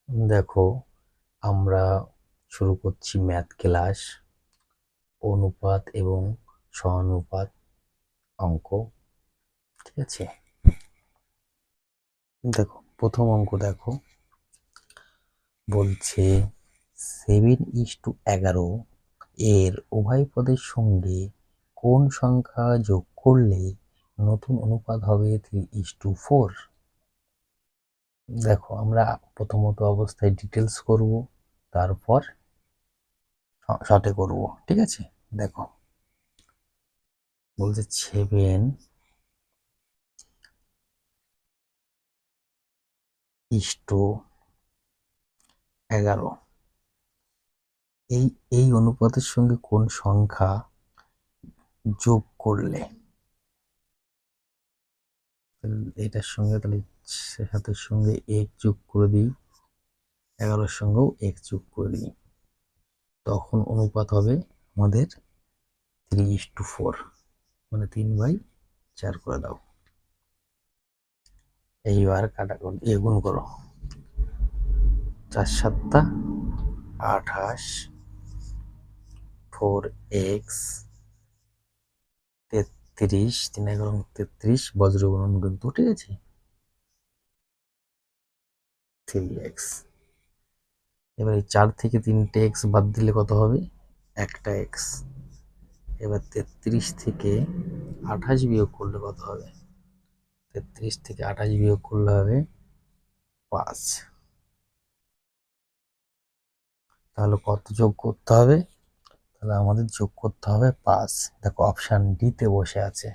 দেখো, আমরা শুরু করছি ম্যাথ ক্লাস, অনুপাত এবং সহানুপাত অঙ্ক। ঠিক আছে, দেখো প্রথম অঙ্ক দেখো, বলছে 7:11 এর উভয় পদের সঙ্গে কোন সংখ্যা যোগ করলে নতুন অনুপাত হবে 3:4। দেখো, আমরা প্রথমত অবস্থায় ডিটেলস করব, তারপর শর্টে করব। ঠিক আছে, দেখো বলছে 7:11 এই এই অনুপাতের সঙ্গে কোন সংখ্যা যোগ করলে, এটার সঙ্গে তাহলে 7-এর সঙ্গে 1 যোগ করে দিই, 11-র সঙ্গেও 1 যোগ করে দিই, তখন অনুপাত হবে আমাদের 3:4, মানে 3/4 করে দাও। এইবার কাটাকুটি গুণ করো, 4 7 28, 4x 33, 3 বজ্র গুণন কিন্তু, ঠিক আছে, 3x। এবার এই 4 থেকে 3টে x বাদ দিলে কত হবে? একটা x। এবার 33 থেকে 28 বিয়োগ করলে কত হবে? 33 থেকে 28 বিয়োগ করলে হবে 5। তাহলে কত যোগ করতে হবে? তাহলে আমাদের যোগ করতে হবে 5। দেখো অপশান ডি তে বসে আছে,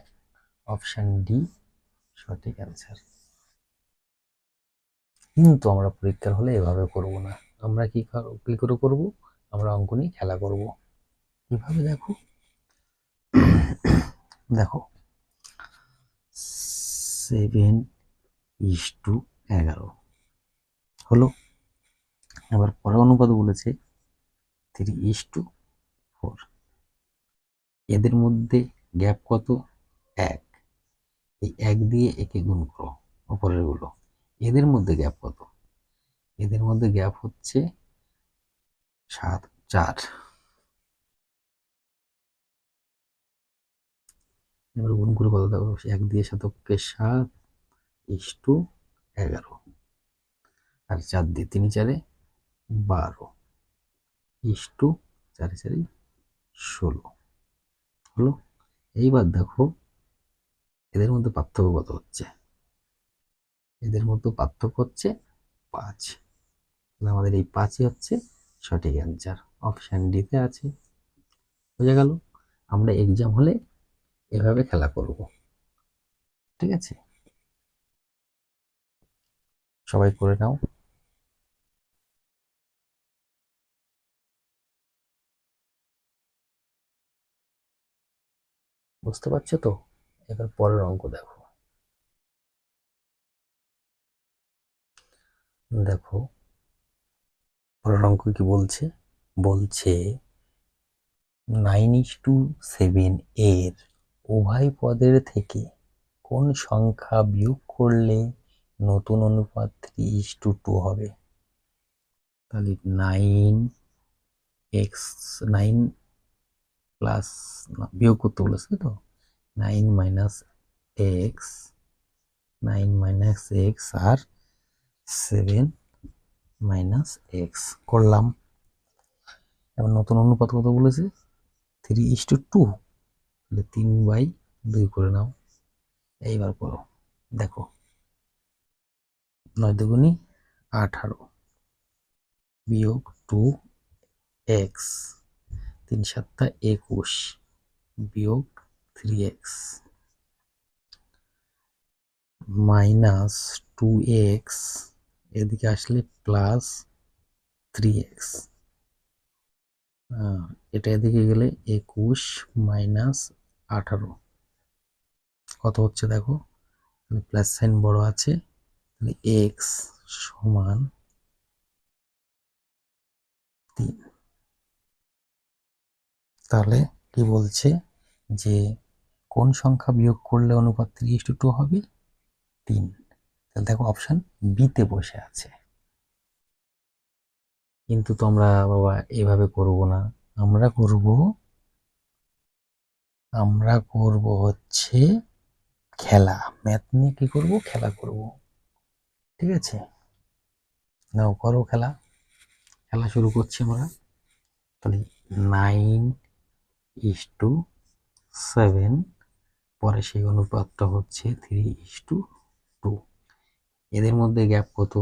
অপশান ডি সঠিক অ্যান্সার। কিন্তু আমরা পরীক্ষার হলে এভাবে করব না, আমরা কি করে করব? আমরা অঙ্ক নিয়ে খেলা করব। কিভাবে? দেখো, দেখো 7:11 হলো। এবার পরের অনুপাত বলেছে 3:4। এদের মধ্যে গ্যাপ কত? 1। এই 1 দিয়ে একে গুণ করো, উপরের গুলো। এদের মধ্যে গ্যাপ কত? এদের মধ্যে গ্যাপ হচ্ছে 4। এবার গুণ করে কত দেবো? 1 দিয়ে 7কে 7:11, আর 4 দিয়ে 3 4 12, 4 4 16 হলো। এইবার দেখো এদের মধ্যে পার্থক্য কত হচ্ছে? এদের মধ্যে পার্থক্য হচ্ছে 5। আমাদের এই 5ই হচ্ছে সঠিক অ্যান্সার, অপশান ডিতে আছে। বুঝে গেল? আমরা এক্সাম হলে এভাবে খেলা করব। ঠিক আছে, সবাই করে নাও। বুঝতে পারছো তো? এবার পরের অঙ্ক দেখো। দেখো পরের অঙ্ক কি বলছে? বলছে 9:7 এর উভয় পদের থেকে কোন সংখ্যা বিয়োগ করলে নতুন অনুপাত 3:2 হবে? তাহলে 9 প্লাস, বিয়োগ করতে বলেছে তো, 9 এক্স, 9 আর 7 করলাম। এবার নতুন অনুপাত কত বলেছে? 3:2, তাহলে 3/2 করে নাও। এইবার করো, দেখো 9 দুগুণী 18 বিয়োগ 2x, 3 7 21 বিয়োগ 3x মাইনাস 2x, এদিকে আসলে প্লাস 3x, এটা এদিকে গেলে 21 মাইনাস 18 কত হচ্ছে? দেখো প্লাস সাইন বড় আছে, তাহলে x সমান 3। তাহলে কি বলছে যে কোন সংখ্যা বিয়োগ করলে অনুপাত 3:2 হবে? 3। তাহলে দেখো অপশান বিতে বসে আছে। কিন্তু তো আমরা বাবা এভাবে করব না, আমরা করব হচ্ছে খেলা। ম্যাথ নিয়ে কি করব? খেলা করব। ঠিক আছে, নাও করো খেলা। খেলা শুরু করছি আমরা। তাহলে 9:7, পরে সেই অনুপাতটা হচ্ছে 3:2। এদের মধ্যে গ্যাপ কত?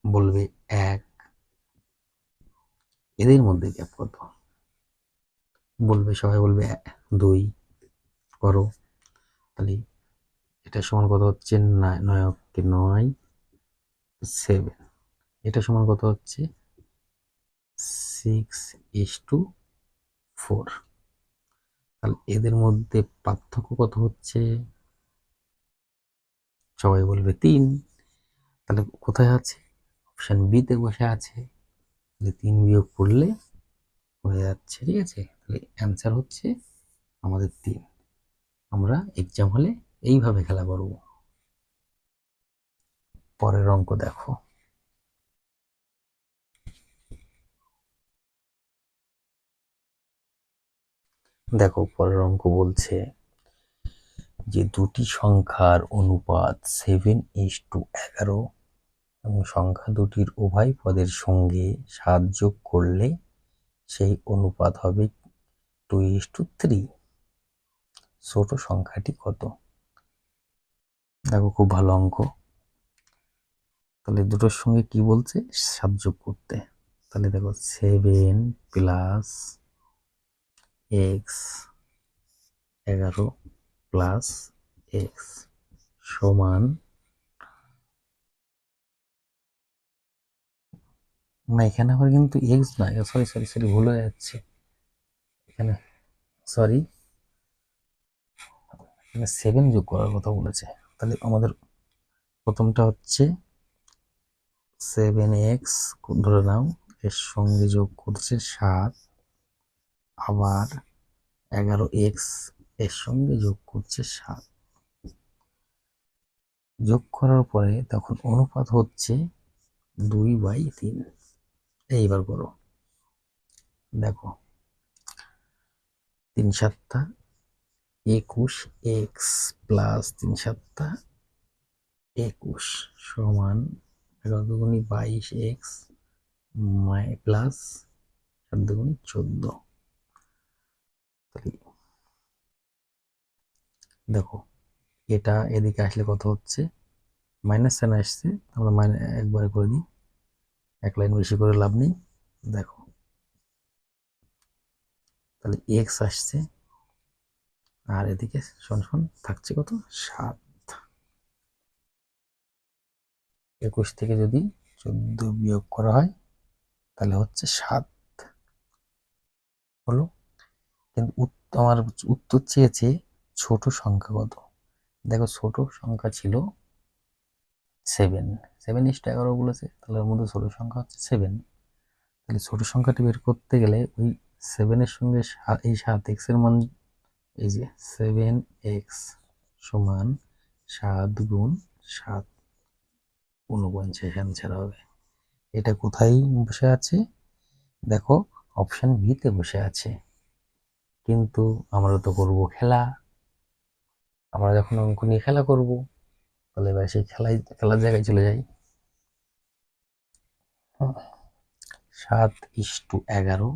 বলবে 1। এদের মধ্যে গ্যাপ কত? বলবে, সবাই বলবে 2। করো। তাহলে এটা সমান কত হচ্ছে? 9 7। এটা সমান কত হচ্ছে? 6:4। তাহলে এদের মধ্যে পার্থক্য কত হচ্ছে? সবাই বলবে 3। তাহলে কোথায় আছে? অপশন বি তে বসে আছে। তাহলে 3 বিয়োগ করলে হয়ে যাচ্ছে। ঠিক আছে, তাহলে অ্যান্সার হচ্ছে আমাদের 3। আমরা এক্সাম হলে এইভাবে খেলা করব। পরের অঙ্ক দেখো। দেখো পরের অঙ্ক বলছে যে দুটি সংখ্যার অনুপাত 7:11 এবং সংখ্যা দুটির উভয় পদের সঙ্গে 7 যোগ করলে সেই অনুপাত হবে 2:3। ছোট সংখ্যাটি কত? দেখো খুব ভালো অঙ্ক। তাহলে দুটোর সঙ্গে কি বলছে? 7 যোগ করতে। তাহলে দেখো 7 প্লাস এক্স 11 প্লাস এক্স সমান, না এখানে আবার কিন্তু এক্স না, সরি সরি সরি, ভুল হয়ে যাচ্ছে এখানে, সরি, এখানে 7 যোগ করার কথা বলেছে। তাহলে আমাদের প্রথমটা হচ্ছে 7x ধরে নাও, এর সঙ্গে যোগ করছে 7, আবার 11x এর সঙ্গে যোগ করছে 7। যোগ করার পরে তখন অনুপাত হচ্ছে 2/3। এইবার করো, দেখো 3 7 21 এক্স প্লাস 3 7 21 সমান 11 দুগুণি 22 এক্স প্লাস 7 দুগুণি 14। দেখো এটা এদিকে আসলে কত হচ্ছে? মাইনাস সাইন আসছে, আমরা একবারে করে দিই, এক লাইন বেশি করে লাভ নেই। দেখো তাহলে এক্স আসছে, আর এদিকে সমান থাকছে কত? 7। 21 থেকে যদি 14 বিয়োগ করা হয় তাহলে হচ্ছে 7 হলো। কিন্তু আমার উত্তর চেয়েছে ছোট সংখ্যা কত। দেখো ছোট সংখ্যা ছিল 7, 7:11 বলেছে, তাহলে ওর মধ্যে ছোট সংখ্যা হচ্ছে 7। তাহলে ছোট সংখ্যাটি বের করতে গেলে ওই 7-এর সঙ্গে এই 7x এর মান, এই যে 7x সমান 7 গুণ 7, 49 অ্যান্সার হবে। এটা কোথায় বসে আছে? দেখো অপশন বি তে বসে আছে। কিন্তু আমরা তো করব খেলা, আমরা যখন অঙ্ক নিয়ে খেলা করব, তাহলে এবার সেই খেলার জায়গায় চলে যাই। 7:11,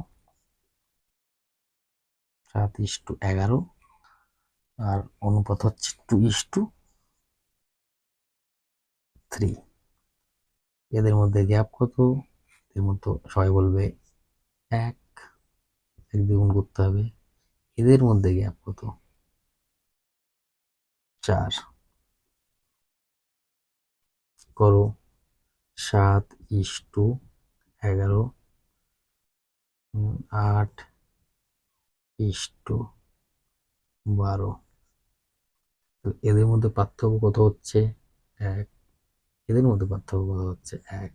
7:11 আর অনুপাত হচ্ছে 2:3। এদের মধ্যে গ্যাপ কত? এর মধ্যে সবাই বলবে 1, 1 দ্বিগুণ করতে হবে। এদের মধ্যে গ্যাপ কত? 4। করো 7:11 8:12। এদের মধ্যে পার্থক্য কত হচ্ছে? 1। এদের মধ্যে পার্থক্য কত হচ্ছে? 1।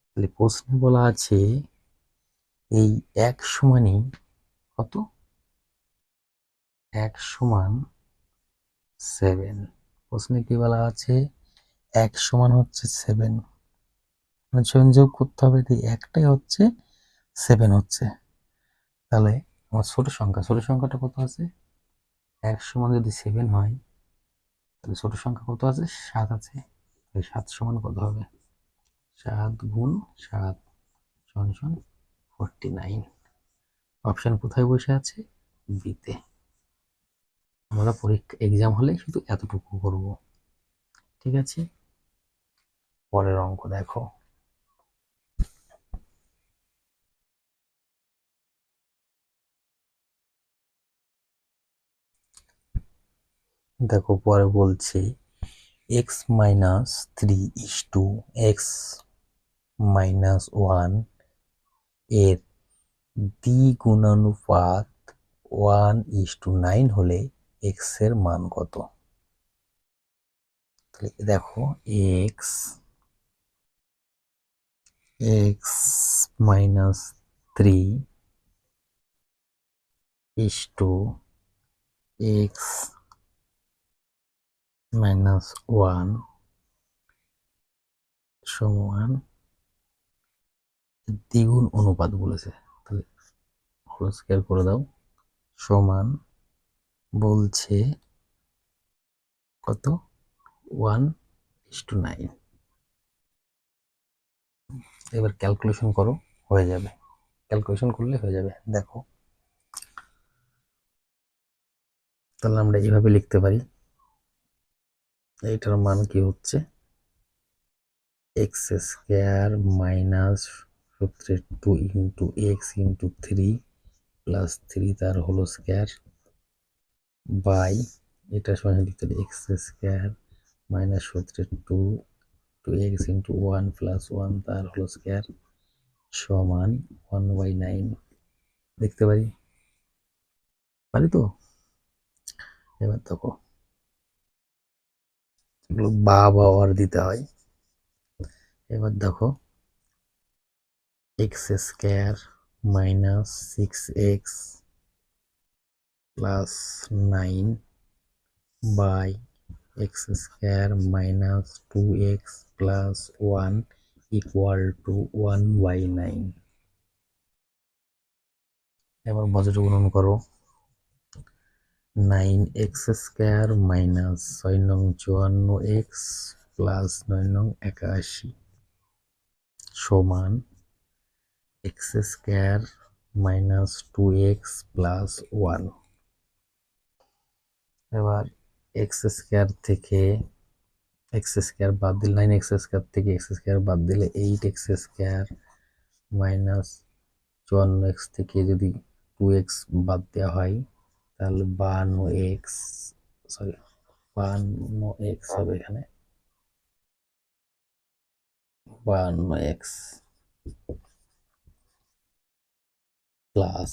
তাহলে প্রশ্নে বলা আছে এই 1 সমানই কত? 1 সমান 7। প্রশ্নে কি বলা আছে? 1 সমান হচ্ছে 7। 7 যোগ করতে হবে, একটাই হচ্ছে 7 হচ্ছে। তাহলে আমার ছোট সংখ্যাটা কত আছে? 1 সমান যদি 7 হয়, তাহলে ছোট সংখ্যা কত আছে? 7 আছে। 7 সমান কত হবে? 7 গুণ 7 সমান 49। অপশন কোথায় বসে আছে? বিতে। আমরা পরীক্ষা এক্সাম হলে শুধু এতটুকু করব, ঠিক আছে? পরের অঙ্ক দেখো। দেখো পরে বলছে x minus 3 is to x minus 1 এর দ্বিগুণানুপাত 1:9 হলে এক্স এর মান কত? তাহলে দেখো x minus 3 is to x minus 1 সমান দ্বিগুণ অনুপাত বলেছে, তাহলে হোল স্কয়ার করে দাও, সমান বলছে কত? 1:9। এবার ক্যালকুলেশন করো, হয়ে যাবে। ক্যালকুলেশন করলে হয়ে যাবে। দেখো তাহলে আমরা এইভাবে লিখতে পারি, এইটার মান কি হচ্ছে? X square minus 2 into x into 3 plus 3 তার হোল স্কোয়ার বাই এটা সমান লিখতে হবে x square minus 2 x into 1 plus 1 তার হোল স্কোয়ার সমান 1/9 লিখতে পারি। পারি তো? এবার দেখো এগুলো বা দিতে হয়। এবার দেখো x square minus 6x plus 9 by x square minus 2x plus 1 equal to 1/9। এবার বজ্র গুণন করো, 9x স্কোয়ার মাইনাস 6 নং 54x প্লাস 9 নং 81 সমান x square minus 2x plus 1। এবার এক্স স্কোয়ার থেকে এক্স স্কোয়ার বাদ দিলে 9x স্কোয়ার থেকে এক্স স্কোয়ার বাদ দিলে 8x স্কোয়ার মাইনাস 54x থেকে যদি 2x বাদ দেওয়া হয় তাহলে 52x হবে এখানে 52x প্লাস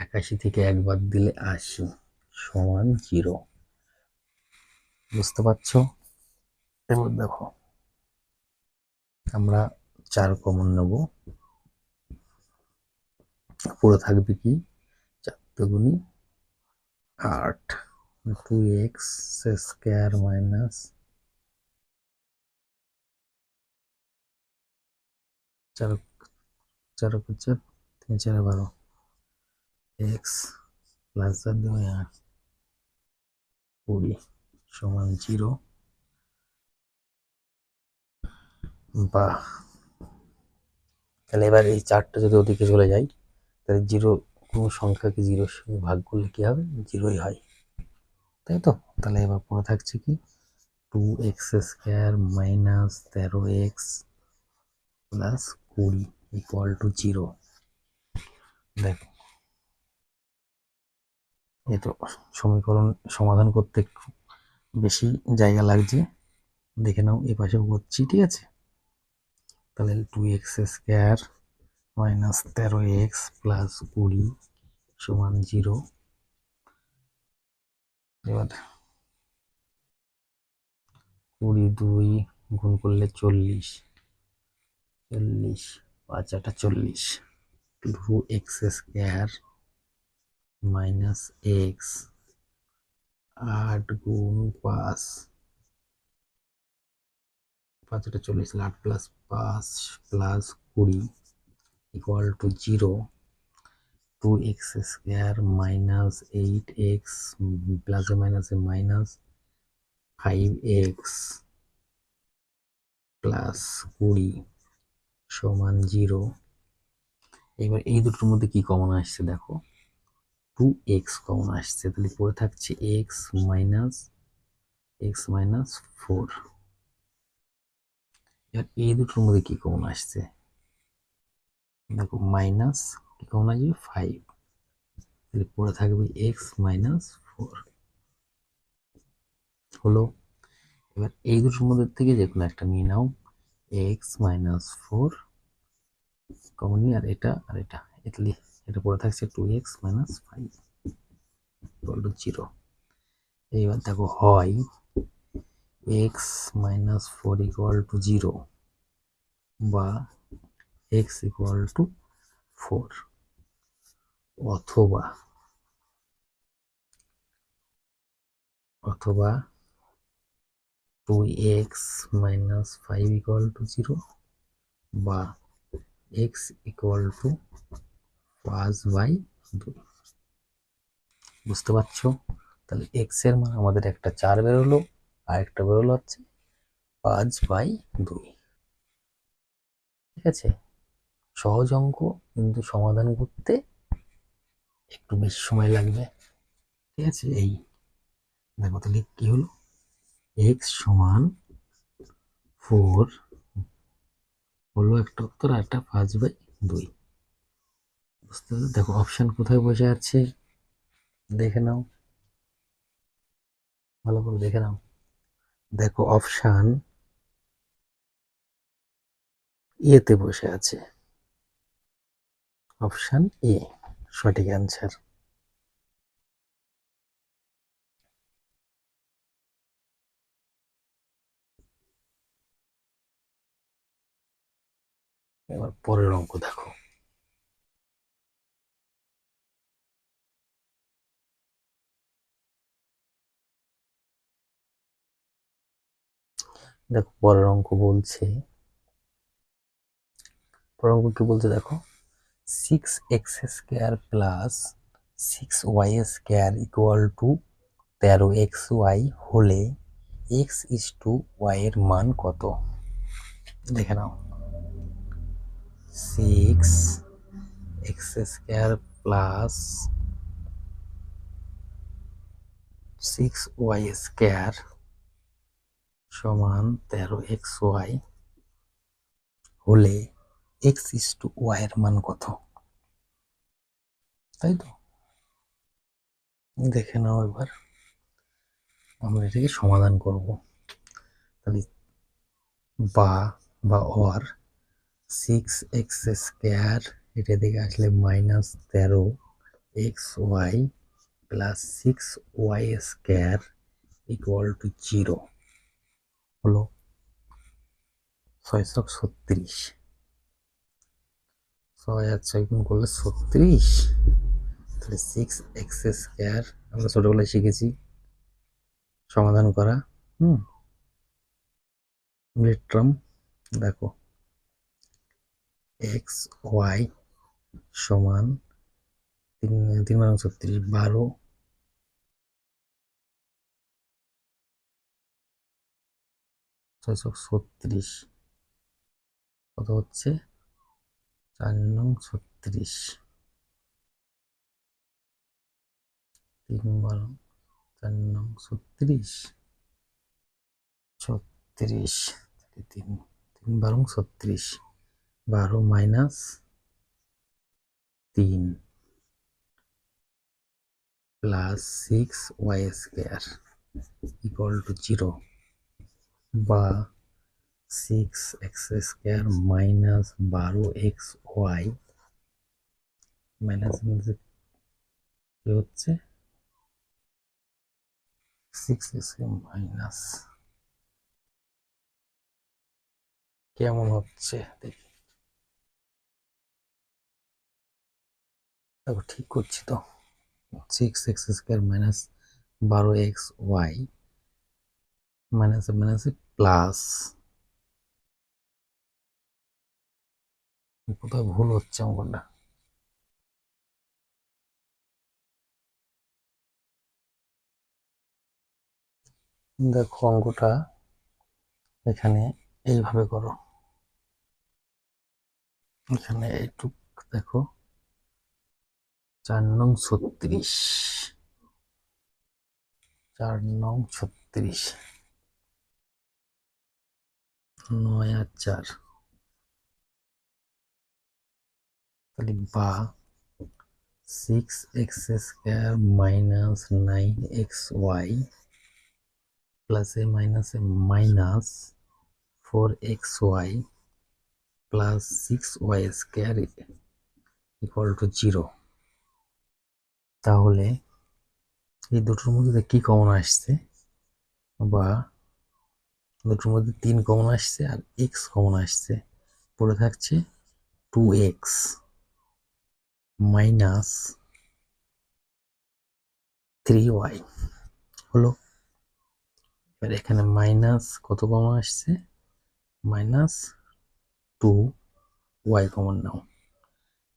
81 থেকে 1 বাদ দিলে 80 সমান 0। বুঝতে পারছো? এবার দেখো আমরা 4 কমন নেব, পুরো থাকবে কি 4 দুগুণী 8 2x square minus 4 4 3 4 12 x plus 4 2 8 20 সমান 0। বা তাহলে এবার এই 4টা যদি ওদিকে চলে যায় তাহলে 0 কোনো সংখ্যাকে 0-এর সঙ্গে ভাগ করলে কি হবে? 0ই হয়, তাই তো? তাহলে এবার পড়ে থাকছে কি 2x square minus 13x plus 20 equal to 0। দেখো এই তো সমীকরণ সমাধান করতে একটু বেশি জায়গা লাগছে, দেখে নাও এ পাশেও করছি, ঠিক আছে? তাহলে 2x square minus 13x plus 20 সমান 0। এবার 20 2 গুণ করলে 40 5 8 40 2x স্কোয়ার মাইনাস এক্স 8 গুণ 5 5 40, 8 plus 5 plus 20 equal to 0। 2x square minus 8x প্লাসে মাইনাসে মাইনাস 5x প্লাস 20 সমান 0। এবার এই দুটোর মধ্যে কি কমন আসছে দেখো, 2x কমন আসছে, তাহলে পড়ে থাকছে x মাইনাস 4। এবার এই দুটোর মধ্যে কি কমন আসছে দেখো, মাইনাস কি কমন আসবে 5, তাহলে পড়ে থাকবে x মাইনাস 4 হলো। এবার এই দুটোর মধ্যে থেকে যে কোনো একটা নিয়ে নাও, x মাইনাস 4 কমন নিয়ে আর এটা তাহলে এটা পড়ে থাকছে 2x মাইনাস 5 ইকুয়াল টু 0। এইবার দেখো হয় x মাইনাস 4 ইকুয়াল টু 0 বা x ইকুয়াল টু 4, অথবা 2x মাইনাস 5 ইকুয়াল টু 0 বা x ইকুয়াল টু 5/2। বুঝতে পারছো? তাহলে x এর মান আমাদের একটা 4 বেরোলো আর একটা বেরোলো হচ্ছে 5/2। ঠিক আছে, সহজ অঙ্ক কিন্তু সমাধান করতে একটু বেশি সময় লাগবে। ঠিক আছে, এই দেখো তাহলে কি হলো, x সমান 4 হলো একটা উত্তর আর একটা 5/2। বুঝতে পারছো? দেখো অপশন কোথায় বসে আছে দেখে নাও, ভালো করে দেখে নাও। দেখো অপশন এতে বসে আছে, অপশন এ সঠিক অ্যান্সার। এবার পরের অঙ্ক দেখো, দেখো পরের অঙ্ক বলছে, পরের অঙ্ক কি বলছে দেখো, 6x square plus 6y square equal to 13xy হলে x/y এর মান কত? দেখে নাও, 6x square plus 6y square সমান 13xy হলে x/y এর মান কত? তাই তো, দেখে নাও। এবার আমরা এটাকে সমাধান করব, তাহলে বা অর 6x স্কোয়ার এটা দিকে আসলে minus 13xy plus 6y square equal to 0 হলো 636। 6 আর 6 গুণ করলে 36, তাহলে 6x স্কোয়ার আমরা ছোটবেলায় শিখেছি সমাধান করা। মিড টার্ম দেখো, এক্স ওয়াই সমান 3 12 636 কত হচ্ছে 4 নং 36, 3 12 4 নং 36 36, 3 12 36, 12 minus 3 plus 6y square equal to 0 বা 6x square minus 12xy minus কি হচ্ছে 6x মাইনাস, কেমন হচ্ছে দেখি, দেখো ঠিক করছি তো। 6x স্কোয়ার মাইনাস 12xy মাইনাসে মাইনাসে প্লাস কোথাও ভুল হচ্ছে অঙ্কটা। দেখো অঙ্কটা এখানে এইভাবে করো, এখানে এইটুক দেখো 4 নং 36, 4 নং 36, 9 আর 4, তাহলে বা 6x² minus 9xy plus A minus 4xy plus 6y² equal to 0। তাহলে এই দুটোর মধ্যে কি কমন আসছে, বা দুটোর মধ্যে 3 কমন আসছে আর x কমন আসছে, পড়ে থাকছে 2x মাইনাস 3y হলো। এবার এখানে মাইনাস কত কমন আসছে, মাইনাস 2y কমন নাও,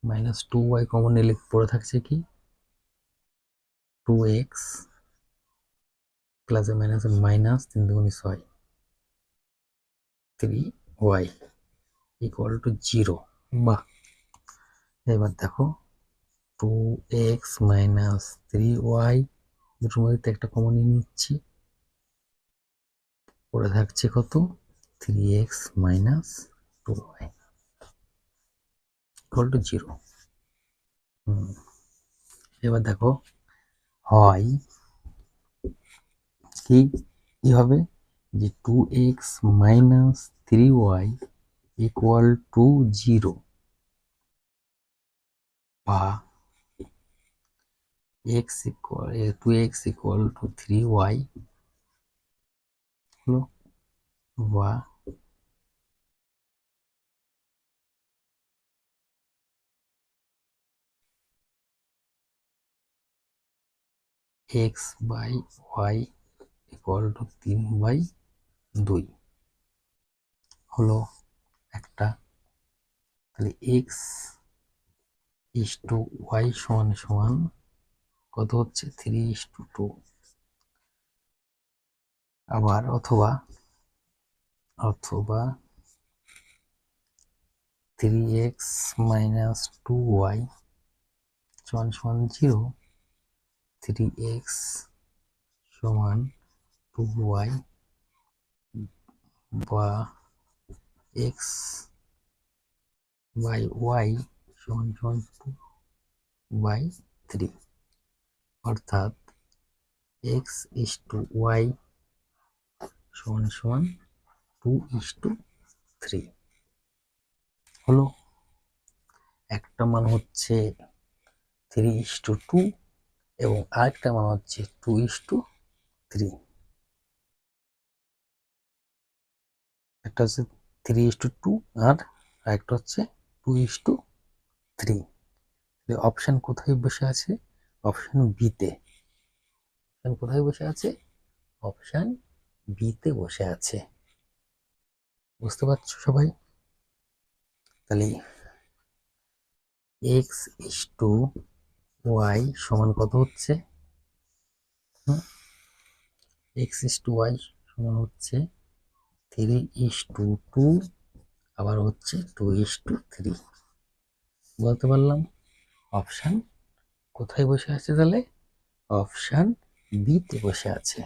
মাইনাস 2y কমন নিলে পড়ে থাকছে কি 2x প্লাস মাইনাস মাইনাস 3 দুগুণে 6, 3y ইকুয়াল টু 0। বাহ, এবার দেখো 2x মাইনাস 3y দুটোর মধ্যে একটা কমনই নিচ্ছি, পড়ে থাকছে কত 3x minus 2y equal to 0। এবার দেখো হয় কি হবে যে 2x minus 3y equal to 0, বা x equal 2x equal to 3y হলো, বা x by y equal to 3/2 হলো একটা। তাহলে x ইস টু y সমান সমান কত হচ্ছে 3:2। আবার অথবা অথবা 3x মাইনাস 2y সমান সমান 0, 3x সমান 2y, বা x বাই y সমান সমান 2/3, অর্থাৎ x ইস টু y সমান সমান 2:3 হলো। একটা মান হচ্ছে 3:2 এবং আরেকটা মান হচ্ছে 2:3। একটা হচ্ছে 3:2 আর আরেকটা হচ্ছে 2:3। অপশন কোথায় বসে আছে, অপশন বিতে। অপশন কোথায় বসে আছে, অপশন বিতে বসে আছে। বুঝতে পারছো সবাই? তাহলে x ইস টু y সমান কত হচ্ছে, x ইস টু y সমান হচ্ছে 3:2, আবার হচ্ছে 2:3 বলতে পারলাম। অপশন কোথায় বসে আছে তাহলে, অপশন বিতে বসে আছে।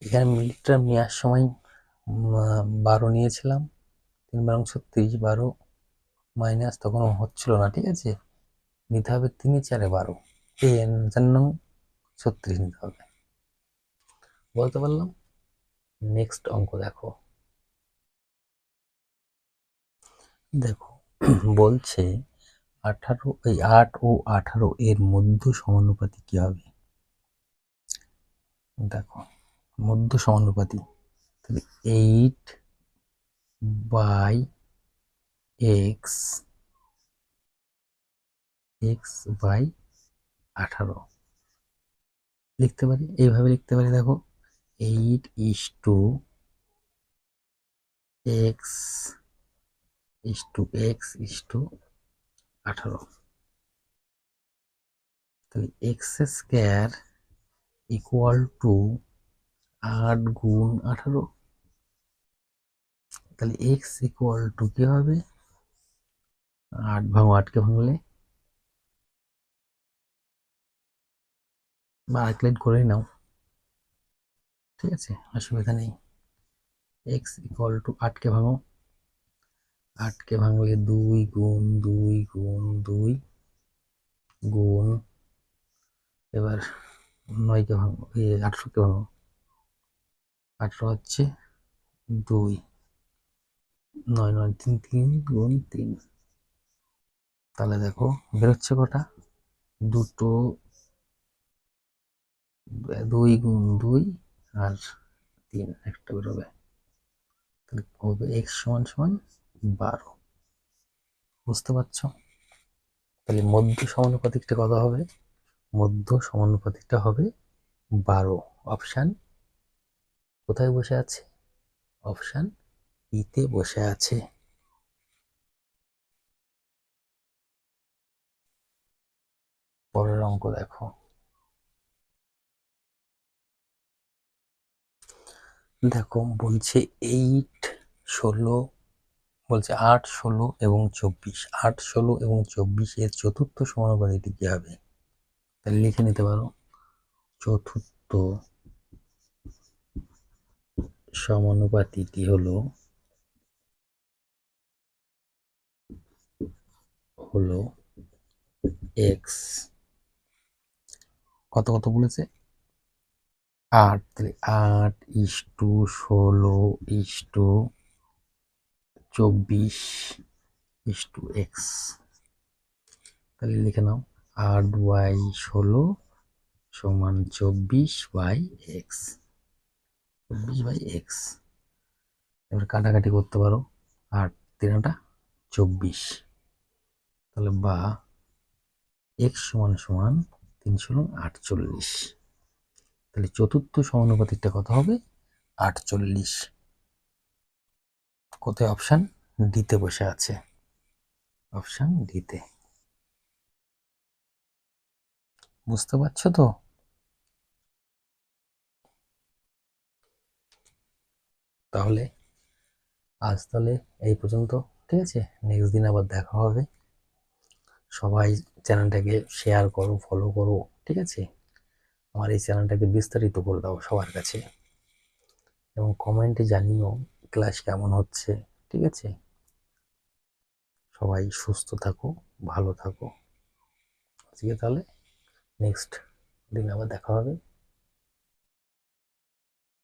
এখানে মিলিটার নেওয়ার সময় 12 নিয়েছিলাম, 3/36, 12 মাইনাস তখন হচ্ছিল না, ঠিক আছে, নিতে হবে 3×4=12, 4 নং 36 নিতে হবে। বলতে পারলাম। নেক্সট অঙ্ক দেখো, দেখো বলছে 8 ও 18 এর মধ্য সমানুপাতি কি হবে। দেখো মধ্য সমানুপাতি, তাহলে 8/x বাই 18 লিখতে পারি, এইভাবে লিখতে পারি। দেখো 8:2 x is to x is to 18। তাহলে এক্স স্কোয়ার ইকুয়াল টু 8 গুণ 18। তাহলে এক্স ইকুয়াল টু কি হবে? 8 ভাঙো, 8কে ভাঙলে বা আরেক লাইন করে নাও, ঠিক আছে, অসুবিধা নেই। এক্স ইকুয়াল টু 8কে ভাঙো, 8কে ভাঙলে 2 গুণ 2 গুণ 2 গুণ, এবার 9কে ভাঙো, 18কে ভাঙো, 18 হচ্ছে 2, 9 9 3 3 গুণ 3। তাহলে দেখো বেরোচ্ছে কটা? দুটো, 2 গুণ 2 আর 3 একটা বেরোবে। তাহলে হবে এক্স সমান সমান 12। বুঝতে পারছো? তাহলে মধ্য সমানুপাতিকটা কত হবে? মধ্য সমানুপাতিকটা হবে 12। অপশান কোথায় বসে আছে? অপশান ইতে বসে আছে। পরের অঙ্ক দেখো। দেখো বলছে 8 16, বলছে 8 16 এবং 24, 8 16 এবং 24 এর চতুর্থ সমানুপাতিকটি কি হবে? তাহলে লিখে নিতে পারো, চতুর্থ সমানুপাতিকটি হলো এক্স কত কত বলেছে? 8। তাহলে 8 is to 16 is to 24 is to x. তাহলে লিখে নাও 8 y 16 সমান 24 বাই এক্স, 24 বাই এক্স। এবার কাটাকাটি করতে পারো, 8 3টা 24, তাহলে বা এক্স সমান সমান 3 48। তাহলে চতুর্থ সমানুপাতিকটা কত হবে? 48। কোথায়? অপশান ডিতে বসে আছে, অপশান ডিতে। বুঝতে পারছো তো? তাহলে আজ তাহলে এই পর্যন্ত, ঠিক আছে, নেক্সট দিন আবার দেখা হবে। সবাই চ্যানেলটাকে শেয়ার করো, ফলো করো, ঠিক আছে, আমার এই চ্যানেলটাকে বিস্তারিত করে দাও সবার কাছে, এবং কমেন্টে জানিও ক্লাস কেমন হচ্ছে, ঠিক আছে। সবাই সুস্থ থাকো, ভালো থাকো। আজকে তাহলে নেক্সট দিন আবার দেখা হবে।